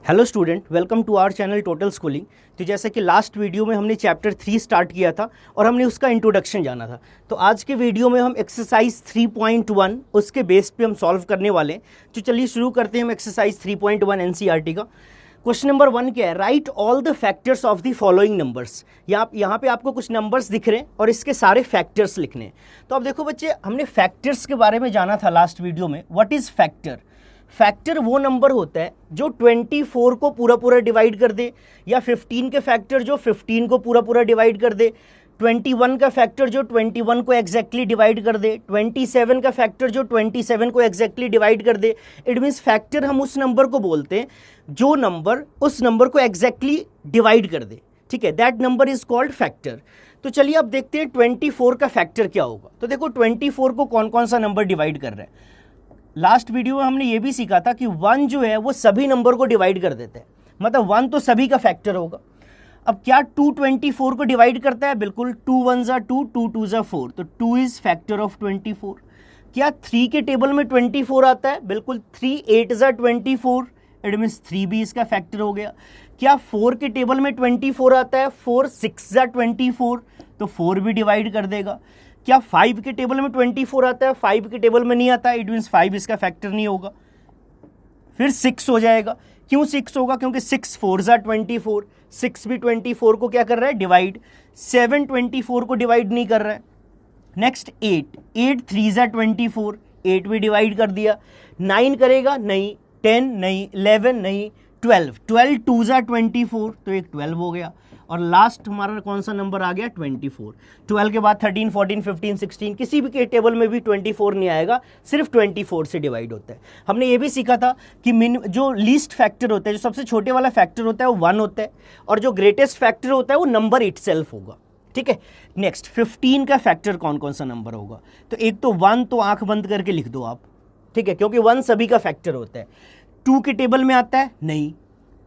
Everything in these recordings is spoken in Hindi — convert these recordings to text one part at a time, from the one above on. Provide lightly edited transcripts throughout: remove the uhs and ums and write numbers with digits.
Hello student, welcome to our channel Total Schooling. तो जैसा कि लास्ट वीडियो में हमने चैप्टर 3 स्टार्ट किया था और हमने उसका इंट्रोडक्शन जाना था, तो आज के वीडियो में हम एक्सरसाइज 3.1 उसके बेस पे हम सॉल्व करने वाले हैं। तो चलिए शुरू करते हैं हम एक्सरसाइज 3.1 एनसीईआरटी का। क्वेश्चन नंबर 1 क्या है? Right all the factors of the following numbers. यहाँ पे आपको कुछ नंबर्स दिख रहे हैं और इसके सारे फैक्टर्स लिखने हैं। तो अब देखो बच्चे, हमने फैक्टर्स के बारे में जाना था लास्ट वीडियो में। What is factor? फैक्टर वो नंबर होता है जो 24 को पूरा पूरा डिवाइड कर दे, या 15 के फैक्टर जो 15 को पूरा पूरा डिवाइड कर दे, 21 का फैक्टर जो 21 को एग्जैक्टली डिवाइड कर दे, 27 का फैक्टर जो 27 को एग्जैक्टली डिवाइड कर दे। इट मीन्स फैक्टर हम उस नंबर को बोलते हैं जो नंबर उस नंबर को एग्जैक्टली डिवाइड कर दे। ठीक है, that number is called factor. तो चलिए अब देखते हैं 24 का फैक्टर क्या होगा। तो देखो 24 को कौन कौन सा नंबर डिवाइड कर रहा है। लास्ट वीडियो में हमने ये भी सीखा था कि 1 जो है वो सभी नंबर को डिवाइड कर देता है, मतलब 1 तो सभी का फैक्टर होगा। अब क्या 2 24 को डिवाइड करता है? बिल्कुल, 2 1 ज़ा 2, 2 2 ज़ा 4, तो 2 इज फैक्टर ऑफ 24। क्या 3 के टेबल में 24 आता है? बिल्कुल, 3 8 ज़ा 24, इट मीन्स 3 भी इसका फैक्टर हो गया। क्या 4 के टेबल में 24 आता है? 4 6 ज़ा 24, तो 4 भी डिवाइड कर देगा। क्या 5 के टेबल में 24 आता है? 5 के टेबल में नहीं आता, इट मीन्स 5 इसका फैक्टर नहीं होगा। फिर 6 हो जाएगा। क्यों 6 होगा? क्योंकि 6 4 ज़ा 24, 6 भी 24 को क्या कर रहा है? डिवाइड। 7 24 को डिवाइड नहीं कर रहा है। नेक्स्ट 8 8 3 ज़ा 24, 8 भी डिवाइड कर दिया। 9 करेगा? नहीं। 10 नहीं। 11 नहीं। 12 12 2 ज़ा 24, तो एक 12 हो गया। और लास्ट हमारा कौन सा नंबर आ गया? 24। 12 के बाद 13 14 15 16, किसी भी के टेबल में भी 24 नहीं आएगा, सिर्फ 24 से डिवाइड होता है। हमने ये भी सीखा था कि जो लीस्ट फैक्टर होता है, जो सबसे छोटे वाला फैक्टर होता है वो 1 होता है, और जो ग्रेटेस्ट फैक्टर होता है वो नंबर इटसेल्फ होगा। ठीक है, नेक्स्ट 15 का फैक्टर कौन कौन सा नंबर होगा? तो एक तो 1 तो आंख बंद करके लिख दो आप, ठीक है, क्योंकि 1 सभी का फैक्टर होता है। 2 के टेबल में आता है? नहीं।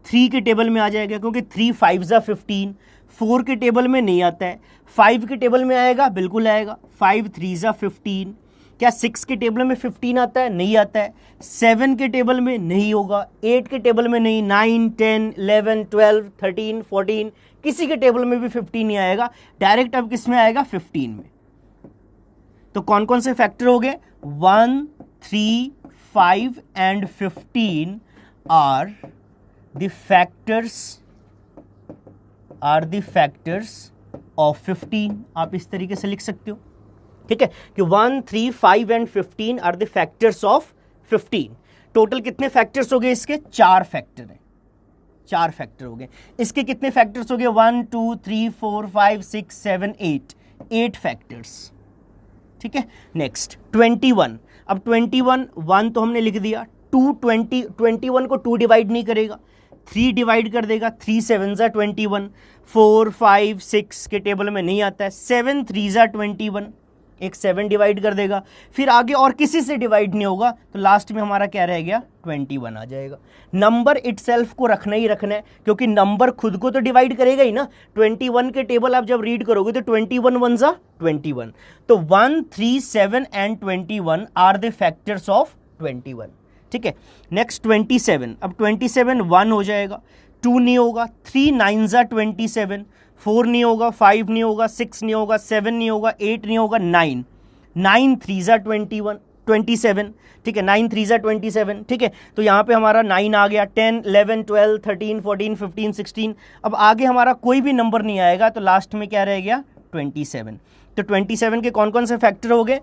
3 के टेबल में आ जाएगा, क्योंकि 3 5 ज़ा 15। 4 के टेबल में नहीं आता है। 5 के टेबल में आएगा? बिल्कुल आएगा। 5 3 ज़ा 15। क्या 6 के टेबल में 15 आता है? नहीं आता है। 7 के टेबल में नहीं होगा। 8 के टेबल में नहीं। 9 10 11 12 13 14, किसी के टेबल में भी 15 नहीं आएगा। डायरेक्ट अब किस में आएगा? 15 में। तो कौन कौन से फैक्टर हो गए? 1 3 5 and 15 are the factors of 15। आप इस तरीके से लिख सकते हो, ठीक है, कि 1 3 5 and 15 are the factors of 15। Total कितने फैक्टर्स हो गए इसके? 4 फैक्टर हैं। 4 फैक्टर हो गए। इसके कितने फैक्टर्स हो गए? 1 2 3 4 5 6 7 8, 8 फैक्टर्स। ठीक है, नेक्स्ट 21। अब 21 1 तो हमने लिख दिया। 21 को 2 डिवाइड नहीं करेगा, 3 डिवाइड कर देगा। 3 7 ज़ा 21, 4 5 6 के टेबल में नहीं आता है। 7 3 ज़ा 21, एक 7 डिवाइड कर देगा। फिर आगे और किसी से डिवाइड नहीं होगा, तो लास्ट में हमारा क्या रह गया? 21 आ जाएगा। नंबर इटसेल्फ को रखना ही रखना है, क्योंकि नंबर खुद को तो डिवाइड करेगा ही ना। 21 के टेबल आप जब रीड करोगे तो 21 1 ज़ा 21, तो 1 3 7 and 21 are the factors of 21। ठीक है, नेक्स्ट 27। अब 27 1 हो जाएगा, 2 नहीं होगा। 3 9 ज़ा 27, 4 नहीं होगा, 5 नहीं होगा, 6 नहीं होगा, 7 नहीं होगा, 8 नहीं होगा, 9 9 3 ज़ा 27। ठीक है, 9 3 ज़ा 27। ठीक है, तो यहाँ पे हमारा 9 आ गया। 10 11 12 13 14 15 16, अब आगे हमारा कोई भी नंबर नहीं आएगा, तो लास्ट में क्या रह गया? 27। तो 27 के कौन कौन से फैक्टर हो गए?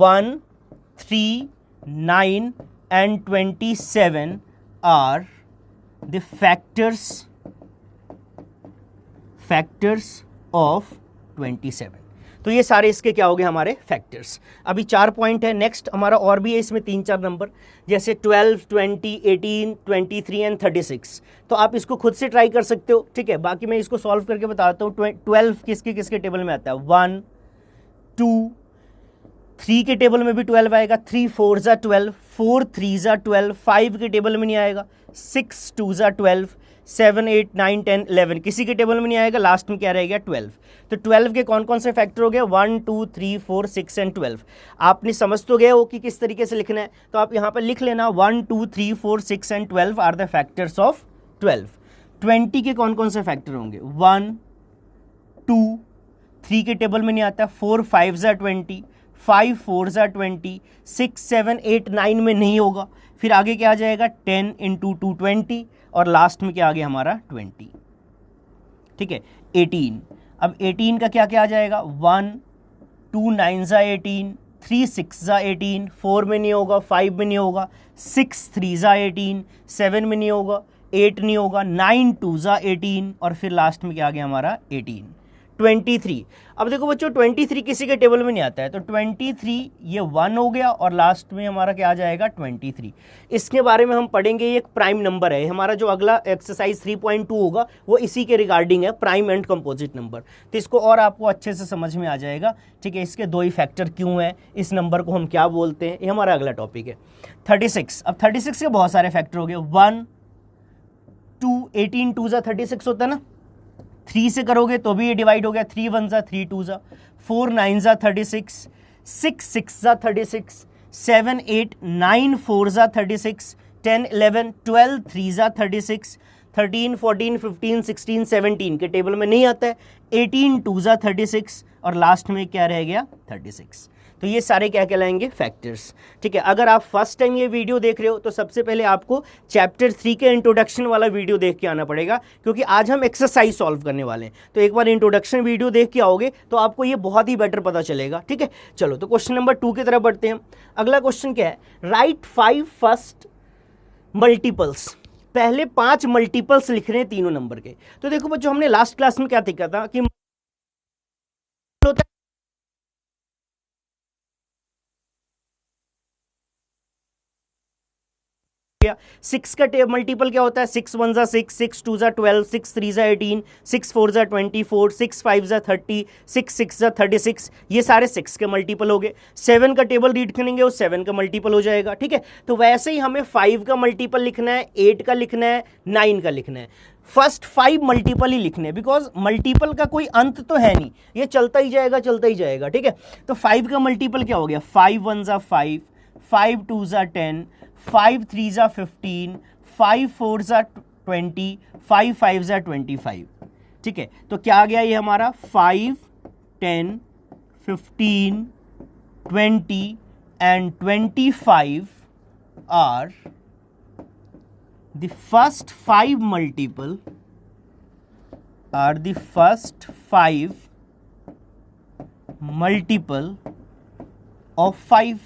1 3 9 and 27 are the factors of 27। तो ये सारे इसके क्या हो गए? हमारे फैक्टर्स। अभी 4 पॉइंट है। नेक्स्ट हमारा और भी है इसमें 3-4 नंबर, जैसे 12 20 18 23 एंड 36। तो आप इसको खुद से ट्राई कर सकते हो। ठीक है, बाकी मैं इसको सॉल्व करके बताता हूँ। 12 किसके किसके टेबल में आता है? 1 2 3 के टेबल में भी 12 आएगा। 3 4 ज़ा 12, 4 3 ज़ा 12, 5 के टेबल में नहीं आएगा। 6 2 ज़ा 12, 7 8 9 10 11, किसी के टेबल में नहीं आएगा। लास्ट में क्या रहेगा? 12। तो 12 के कौन कौन से फैक्टर हो गए? 1 2 3 4 6 एंड 12। आपने समझ तो गए हो कि किस तरीके से लिखना है, तो आप यहाँ पर लिख लेना 1 2 3 4 6 and 12 are the factors of 12। 20 के कौन कौन से फैक्टर होंगे? 1 2, 3 के टेबल में नहीं आता, 4 5 ज़ा 20, 5 4 ज़ा 20, 6 7 8 9 में नहीं होगा। फिर आगे क्या आ जाएगा? 10 इंटू 2 20, और लास्ट में क्या आ गया हमारा? 20। ठीक है, 18। अब 18 का क्या क्या आ जाएगा? 1 2 9 ज़ा 18, 3 6 ज़ा 18, 4 में नहीं होगा, 5 में नहीं होगा, 6 3 ज़ा 18, 7 में नहीं होगा, 8 नहीं होगा, 9 2 ज़ा 18, और फिर लास्ट में क्या आ गया हमारा? 18। 23। अब देखो बच्चों 23 किसी के टेबल में नहीं आता है, तो 23 ये 1 हो गया, और लास्ट में हमारा क्या आ जाएगा? 23। इसके बारे में हम पढ़ेंगे, ये एक प्राइम नंबर है। हमारा जो अगला एक्सरसाइज 3.2 होगा वो इसी के रिगार्डिंग है, प्राइम एंड कंपोजिट नंबर। तो इसको और आपको अच्छे से समझ में आ जाएगा। ठीक है, इसके दो ही फैक्टर क्यों हैं, इस नंबर को हम क्या बोलते हैं, ये हमारा अगला टॉपिक है। 36। अब 36 के बहुत सारे फैक्टर हो गए। 1 2 18 2 ज़ा 36 होता है ना, 3 से करोगे तो भी ये डिवाइड हो गया, 3 1 ज़ा 3 2 ज़ा, 4 9 ज़ा 36, 6 6 ज़ा 36, 7 8 9 4 ज़ा 36, 10 11 12 3 ज़ा 36, 13 14 15 16 17 के टेबल में नहीं आता है, 18 2 ज़ा 36, और लास्ट में क्या रह गया? 36। तो ये सारे क्या कहलाएंगे? फैक्टर्स। ठीक है, अगर आप फर्स्ट टाइम ये वीडियो देख रहे हो तो सबसे पहले आपको चैप्टर 3 के इंट्रोडक्शन वाला वीडियो देख के आना पड़ेगा, क्योंकि आज हम एक्सरसाइज सॉल्व करने वाले हैं। तो एक बार इंट्रोडक्शन वीडियो देख के आओगे तो आपको ये बहुत ही बेटर पता चलेगा। ठीक है, चलो तो क्वेश्चन नंबर 2 की तरफ बढ़ते हैं। अगला क्वेश्चन क्या है? Right 5 first multiples. पहले 5 मल्टीपल्स लिख रहे हैं तीनों नंबर के। तो देखो बच्चों, हमने लास्ट क्लास में क्या देखा था कि 6 का मल्टीपल क्या होता है? 6 1 ज़ा 6, 6 2 ज़ा 12, 6 3 ज़ा 18, 6 4 ज़ा 24, 6 5 ज़ा 30, 6 6 ज़ा 36, ये सारे 6 के मल्टीपल हो गए। 7 का टेबल रीड करेंगे वो 7 का मल्टीपल हो जाएगा। ठीक है, तो वैसे ही हमें 5 का मल्टीपल लिखना है, 8 का लिखना है, 9 का लिखना है। फर्स्ट 5 मल्टीपल ही लिखने, बिकॉज मल्टीपल का कोई अंत तो है नहीं, ये चलता ही जाएगा चलता ही जाएगा। ठीक है, तो 5 का मल्टीपल क्या हो गया? 5 1 ज़ा 5, 5 2 ज़ा 10, 5 3 ज़ा 15, 5 4 ज़ा 20, 5 5 ज़ा 25। ठीक है, तो क्या आ गया ये हमारा? 5 10 15 20 and 25 are the first 5 multiple are the first 5 multiple of 5।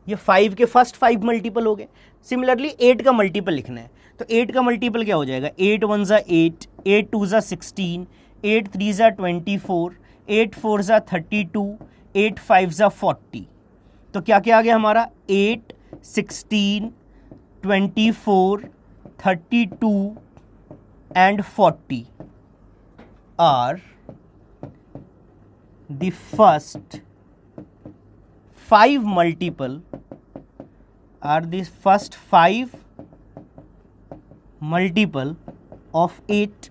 ये 5 के फर्स्ट 5 मल्टीपल हो गए। सिमिलरली 8 का मल्टीपल लिखना है, तो 8 का मल्टीपल क्या हो जाएगा? 8 1 ज़ा 8, 8 2 ज़ा 16, 8 3 ज़ा 24, 8 4 ज़ा 32, 8 5 ज़ा 40। तो क्या क्या आ गया हमारा? 8 16 24 32 and 40 are the first 5 multiple of 8।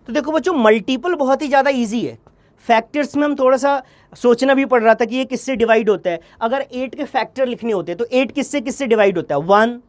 तो देखो बच्चों, मल्टीपल बहुत ही ज़्यादा इजी है। फैक्टर्स में हम थोड़ा सा सोचना भी पड़ रहा था कि ये किससे डिवाइड होता है। अगर 8 के फैक्टर लिखने होते हैं तो 8 किससे किससे डिवाइड होता है? 1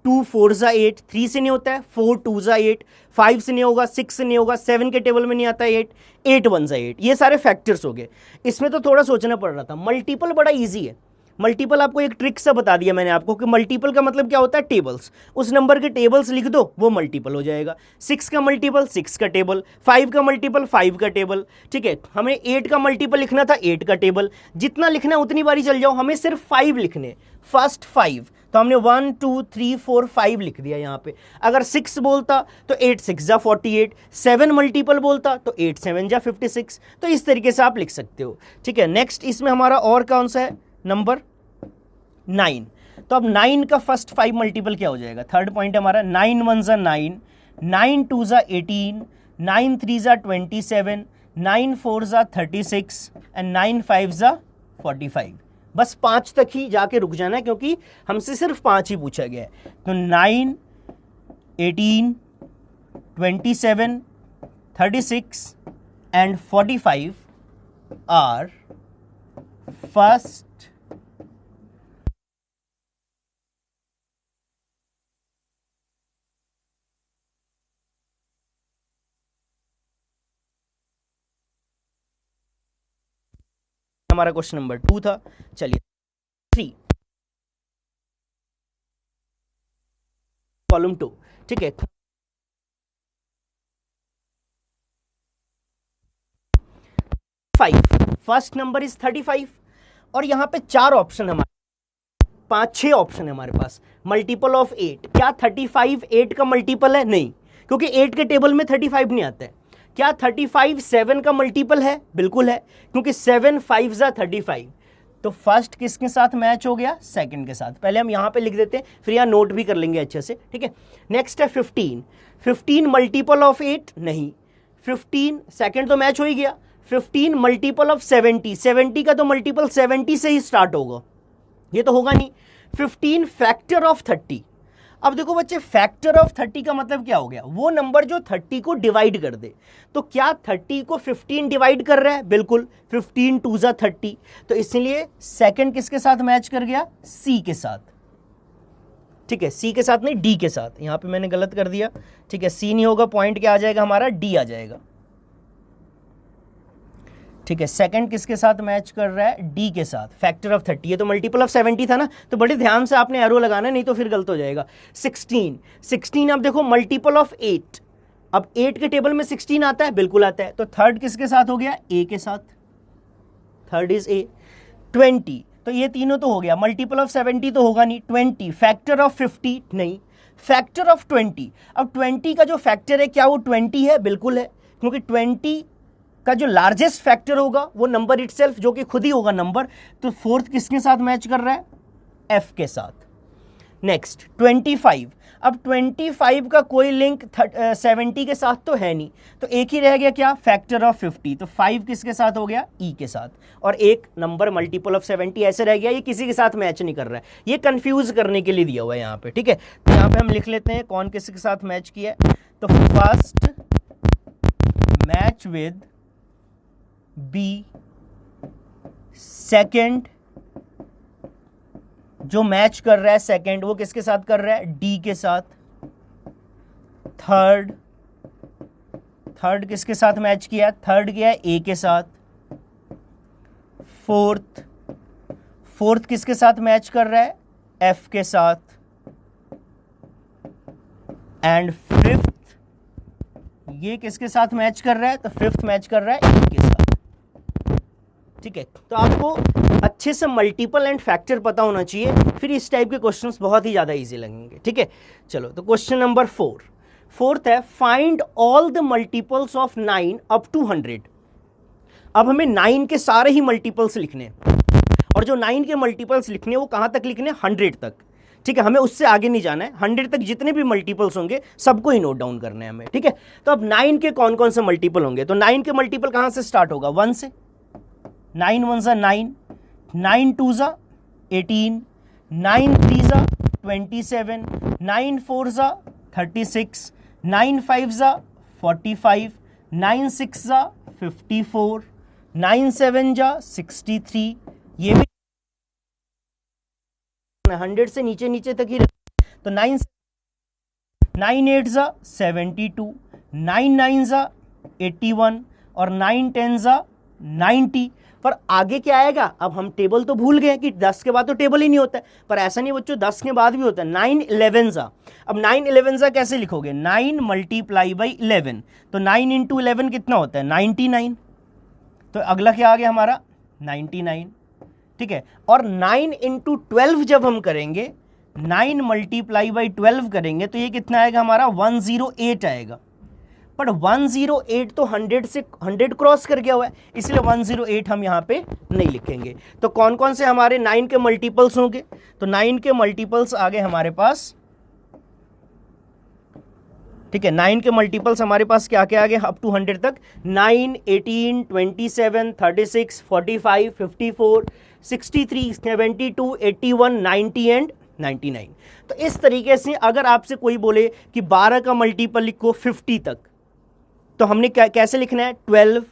2 4 ज़ा 8, 3 से नहीं होता है, 4 2 ज़ा 8, 5 से नहीं होगा, 6 से नहीं होगा, 7 के टेबल में नहीं आता है 8, 8 1 ज़ा 8। ये सारे फैक्टर्स हो गए। इसमें तो थोड़ा सोचना पड़ रहा था। मल्टीपल बड़ा ईजी है। मल्टीपल आपको एक ट्रिक सा बता दिया मैंने आपको कि मल्टीपल का मतलब क्या होता है? टेबल्स। उस नंबर के टेबल्स लिख दो, वो मल्टीपल हो जाएगा। 6 का मल्टीपल 6 का टेबल, 5 का मल्टीपल 5 का टेबल। ठीक है, हमें 8 का मल्टीपल लिखना था, 8 का टेबल। जितना लिखना है उतनी बारी चल जाओ, हमें सिर्फ 5 लिखने, फर्स्ट 5। तो हमने 1 2 3 4 5 लिख दिया यहाँ पे। अगर 6 बोलता तो 8 6 ज़ा 48, 7 मल्टीपल बोलता तो 8 7 ज़ा 56। तो इस तरीके से आप लिख सकते हो। ठीक है, नेक्स्ट इसमें हमारा और कौन सा है? नंबर 9। तो अब 9 का फर्स्ट 5 मल्टीपल क्या हो जाएगा? थर्ड पॉइंट हमारा 9 1 ज़ा 9, 9 2 ज़ा 18, 9 3 ज़ा 27, 9 4 ज़ा 36 एंड 9 5 ज़ा 45। बस 5 तक ही जाके रुक जाना है, क्योंकि हमसे सिर्फ 5 ही पूछा गया है। तो 9 18 27 36 एंड 45 आर फर्स्ट हमारा क्वेश्चन नंबर 2 था। चलिए 3 कॉलम 2, ठीक है। 5 फर्स्ट नंबर इज 35 और यहां पे 4 ऑप्शन हमारे 5-6 ऑप्शन है हमारे पास। मल्टीपल ऑफ 8, क्या 35 8 का मल्टीपल है? नहीं, क्योंकि 8 के टेबल में 35 नहीं आता है। क्या 35 7 का मल्टीपल है? बिल्कुल है, क्योंकि 7 5 जा 35। तो फर्स्ट किसके साथ मैच हो गया? सेकंड के साथ। पहले हम यहां पे लिख देते हैं, फिर यहां नोट भी कर लेंगे अच्छे से, ठीक है। नेक्स्ट है 15 15 मल्टीपल ऑफ 8 नहीं, 15 सेकंड तो मैच हो ही गया। 15 मल्टीपल ऑफ 70 70 का तो मल्टीपल 70 से ही स्टार्ट होगा, ये तो होगा नहीं। 15 फैक्टर ऑफ 30। अब देखो बच्चे, फैक्टर ऑफ 30 का मतलब क्या हो गया? वो नंबर जो 30 को डिवाइड कर दे। तो क्या 30 को 15 डिवाइड कर रहा है? बिल्कुल, 15 2 जा 30। तो इसलिए सेकंड किसके साथ मैच कर गया? सी के साथ, ठीक है। सी के साथ नहीं, डी के साथ। यहां पे मैंने गलत कर दिया, ठीक है। सी नहीं होगा, पॉइंट क्या आ जाएगा हमारा? डी आ जाएगा, ठीक है। सेकंड किसके साथ मैच कर रहा है? डी के साथ। फैक्टर ऑफ 30, ये तो मल्टीपल ऑफ 70 था ना, तो बड़े ध्यान से आपने एरो लगाना, नहीं तो फिर गलत हो जाएगा। 16 अब देखो मल्टीपल ऑफ 8। अब 8 के टेबल में 16 आता है? बिल्कुल आता है। तो थर्ड किसके साथ हो गया? ए के साथ, थर्ड इज ए। 20, तो ये तीनों तो हो गया। मल्टीपल ऑफ 70 तो होगा नहीं। 20 फैक्टर ऑफ 50 नहीं, फैक्टर ऑफ 20। अब 20 का जो फैक्टर है, क्या वो 20 है? बिल्कुल है, क्योंकि 20 का जो लार्जेस्ट फैक्टर होगा वो नंबर इटसेल्फ, जो कि खुद ही होगा नंबर। तो फोर्थ किसके साथ मैच कर रहा है? एफ के साथ। नेक्स्ट 25। अब 25 का कोई लिंक 70 के साथ तो है नहीं, तो एक ही रह गया, क्या? Factor of 50। तो 5 किसके साथ हो गया? ई के साथ। और एक नंबर मल्टीपल ऑफ 70 ऐसे रह गया, ये किसी के साथ मैच नहीं कर रहा है, ये कंफ्यूज करने के लिए दिया हुआ है यहाँ पे, ठीक है। तो यहाँ पे हम लिख लेते हैं कौन किसके साथ मैच किया है। तो first match with B, second जो मैच कर रहा है सेकंड वो किसके साथ कर रहा है? डी के साथ। थर्ड किसके साथ मैच किया? थर्ड किया है ए के साथ। फोर्थ किसके साथ मैच कर रहा है? एफ के साथ। एंड फिफ्थ ये किसके साथ मैच कर रहा है? तो फिफ्थ मैच कर रहा है ए के साथ, ठीक है। तो आपको अच्छे से मल्टीपल एंड फैक्टर पता होना चाहिए, फिर इस टाइप के क्वेश्चंस बहुत ही ज़्यादा इजी लगेंगे, ठीक है। चलो, तो क्वेश्चन नंबर 4 फोर्थ है, find all the multiples of 9 up to 100। अब हमें 9 के सारे ही मल्टीपल्स लिखने हैं, और जो 9 के मल्टीपल्स लिखने हैं वो कहाँ तक लिखने हैं? 100 तक, ठीक है। हमें उससे आगे नहीं जाना है, 100 तक जितने भी मल्टीपल्स होंगे सबको ही नोट डाउन करना है हमें, ठीक है। तो अब 9 के कौन कौन से मल्टीपल होंगे? तो 9 के मल्टीपल कहाँ से स्टार्ट होगा? 1 से। 9 1 जा 9, 9 2 जा 18, 9 3 जा 27, 9 4 जा 36, 9 5 जा 45, 9 6 जा 54, 9 7 जा 63। ये भी 100 से नीचे नीचे तक ही। तो 9 8 जा 72, 9 9 जा 81 और 9 10 जा 90। पर आगे क्या आएगा? अब हम टेबल तो भूल गए कि 10 के बाद तो टेबल ही नहीं होता है, पर ऐसा नहीं बच्चों, 10 के बाद भी होता है। 9 11 जा। अब 9 11 जा कैसे लिखोगे? 9 मल्टीप्लाई बाई 11, तो 9 इंटू 11 कितना होता है? 99। तो अगला क्या आ गया हमारा? 99, ठीक है। और 9 इंटू 12 जब हम करेंगे, 9 मल्टीप्लाई बाई 12 करेंगे, तो ये कितना आएगा हमारा? 108 आएगा। पर 108 तो 100 से 100 क्रॉस कर गया हुआ है, इसलिए 108 हम यहाँ पे नहीं लिखेंगे। तो कौन कौन से हमारे 9 के मल्टीपल्स होंगे? तो 9 के मल्टीपल्स आ गए हमारे पास, ठीक है। 9 के मल्टीपल्स हमारे पास क्या क्या आ गए अप टू 100 तक? 9 18 27 36 45 54 63 72 81 90 एंड 99। तो इस तरीके से अगर आपसे कोई बोले कि 12 का मल्टीपल लिखो 50 तक, तो हमने कैसे लिखना है? 12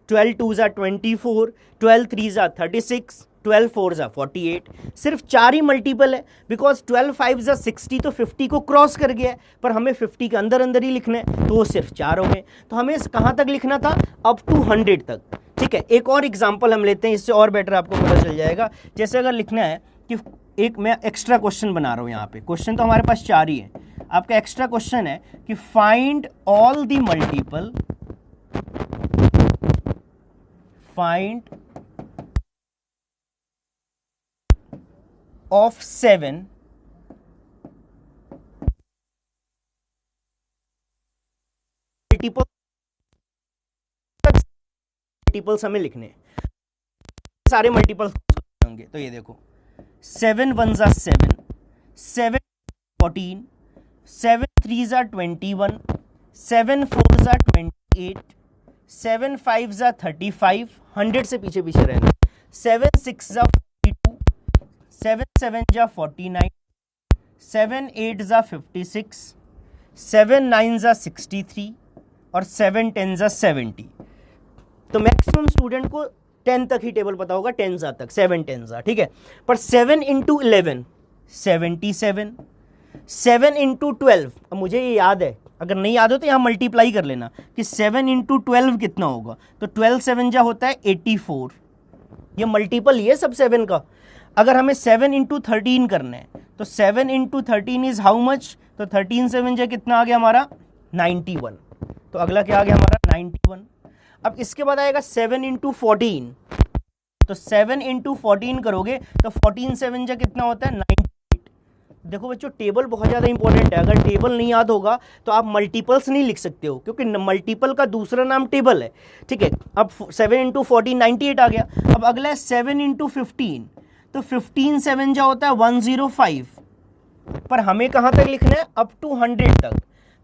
12 2 जा 24, 12 3 जा 36, 12 4 जा 48। सिर्फ 4 ही मल्टीपल है, बिकॉज 12 5 जा 60 तो 50 को क्रॉस कर गया है, पर हमें 50 के अंदर अंदर ही लिखना है, तो वो सिर्फ 4 हो गए। तो हमें कहाँ तक लिखना था? अप टू 100 तक, ठीक है, एक और एग्जांपल हम लेते हैं, इससे और बेटर आपको पता चल जाएगा। जैसे अगर लिखना है कि एक मैं एक्स्ट्रा क्वेश्चन बना रहा हूँ, यहाँ पे क्वेश्चन तो हमारे पास 4 ही है, आपका एक्स्ट्रा क्वेश्चन है कि find all the multiple, find of 7 multiples हमें लिखने हैं, सारे मल्टीपल्स होंगे। तो ये देखो 7 1 जा 7, 7 14, 7 3 जा 21, 7 4 जा 28, 7 5 जा 35, 100 से पीछे पीछे रहना, 7 6 जा 42, 7 7 जा 49, 7 8 जा 56, 7 9 जा 63 और 7 10 जा 70। तो मैक्सिमम स्टूडेंट को 10 तक ही टेबल पता होगा, 10 जा तक, 7 10 जा, ठीक है। पर 7 इंटू 11 77, 7 इंटू 12, अब मुझे ये याद है, अगर नहीं याद हो तो यहाँ मल्टीप्लाई कर लेना कि 7 इंटू 12 कितना होगा। तो 12 7 जा होता है 84, ये मल्टीपल ही है सब 7 का। अगर हमें 7 इंटू 13 करना है तो 7 इंटू 13 इज हाउ मच, तो 13 7 जा कितना आ गया हमारा 91। तो अगला क्या आ गया हमारा 91। अब इसके बाद आएगा 7 इंटू 14, तो 7 इंटू 14 करोगे तो 14 7 जा कितना होता है 98। देखो बच्चों टेबल बहुत ज़्यादा इंपॉर्टेंट है, अगर टेबल नहीं याद होगा तो आप मल्टीपल्स नहीं लिख सकते हो, क्योंकि मल्टीपल का दूसरा नाम टेबल है, ठीक है। अब 7 इंटू 14 98 आ गया। अब अगला है 7 इंटू 15, तो 15 7 जा होता है 105, पर हमें कहाँ तक लिखना है अप टू 100 तक।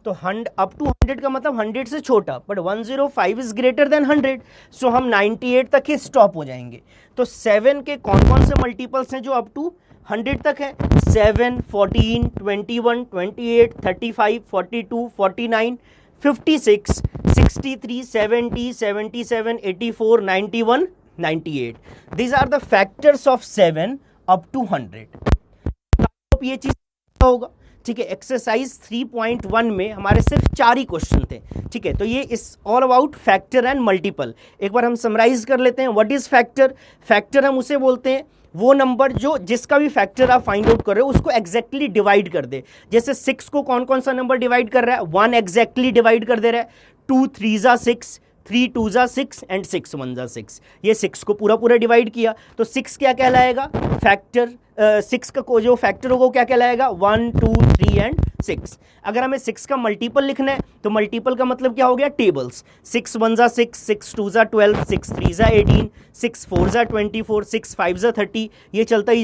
तो अप टू 100 का मतलब 100 से छोटा, बट 105 इज ग्रेटर देन 100, सो हम 98 तक ही स्टॉप हो जाएंगे। तो 7 के कौन कौन से मल्टीपल्स हैं जो अप टू 100 तक है? 7 14 21 28 35 42 49 56 63 70 77 84 91 98। These are the factors of 7 up to 100। तो ये चीज होगा, ठीक है। एक्सरसाइज 3.1 में हमारे सिर्फ 4 ही क्वेश्चन थे, ठीक है। तो ये इस all about factor and multiple. एक बार हम समराइज कर लेते हैं। What is factor? फैक्टर हम उसे बोलते हैं वो नंबर जो जिसका भी फैक्टर आप फाइंड आउट कर रहे हो उसको एग्जैक्टली डिवाइड कर दे। जैसे 6 को कौन कौन सा नंबर डिवाइड कर रहा है? 1 एग्जैक्टली डिवाइड कर दे रहा है। 2 3 जा 6, 3 2 जा 6 एंड 6 1 जा 6। ये 6 को पूरा पूरा डिवाइड किया, तो 6 क्या कहलाएगा? फैक्टर। 6 का जो फैक्टर होगा वो क्या कहलाएगा? 1 2 3 एंड 6। अगर हमें 6 का मल्टीपल लिखना है तो मल्टीपल का मतलब क्या हो गया? टेबल्स। 6 1 जा 6, 6 2 जा 12, 6 3 जा 18, 6 4 जा 24, 6 5 जा 30। ये चलता ही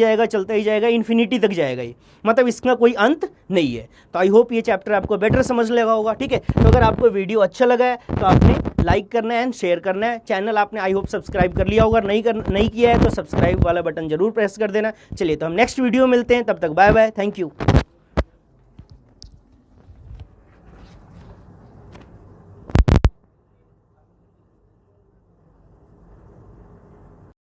जाएगा, इन्फिनिटी तक जाएगा ये, मतलब इसका कोई अंत नहीं है। तो आई होप ये चैप्टर आपको बेटर समझ लगा होगा, ठीक है। तो अगर आपको वीडियो अच्छा लगा है तो आपने लाइक करना है एंड शेयर करना है। चैनल आपने आई होप सब्सक्राइब कर लिया होगा, नहीं किया है तो सब्सक्राइब वाला बटन जरूर प्रेस कर देना। चलिए तो हम नेक्स्ट वीडियो मिलते हैं, तब तक बाय बाय, थैंक यू।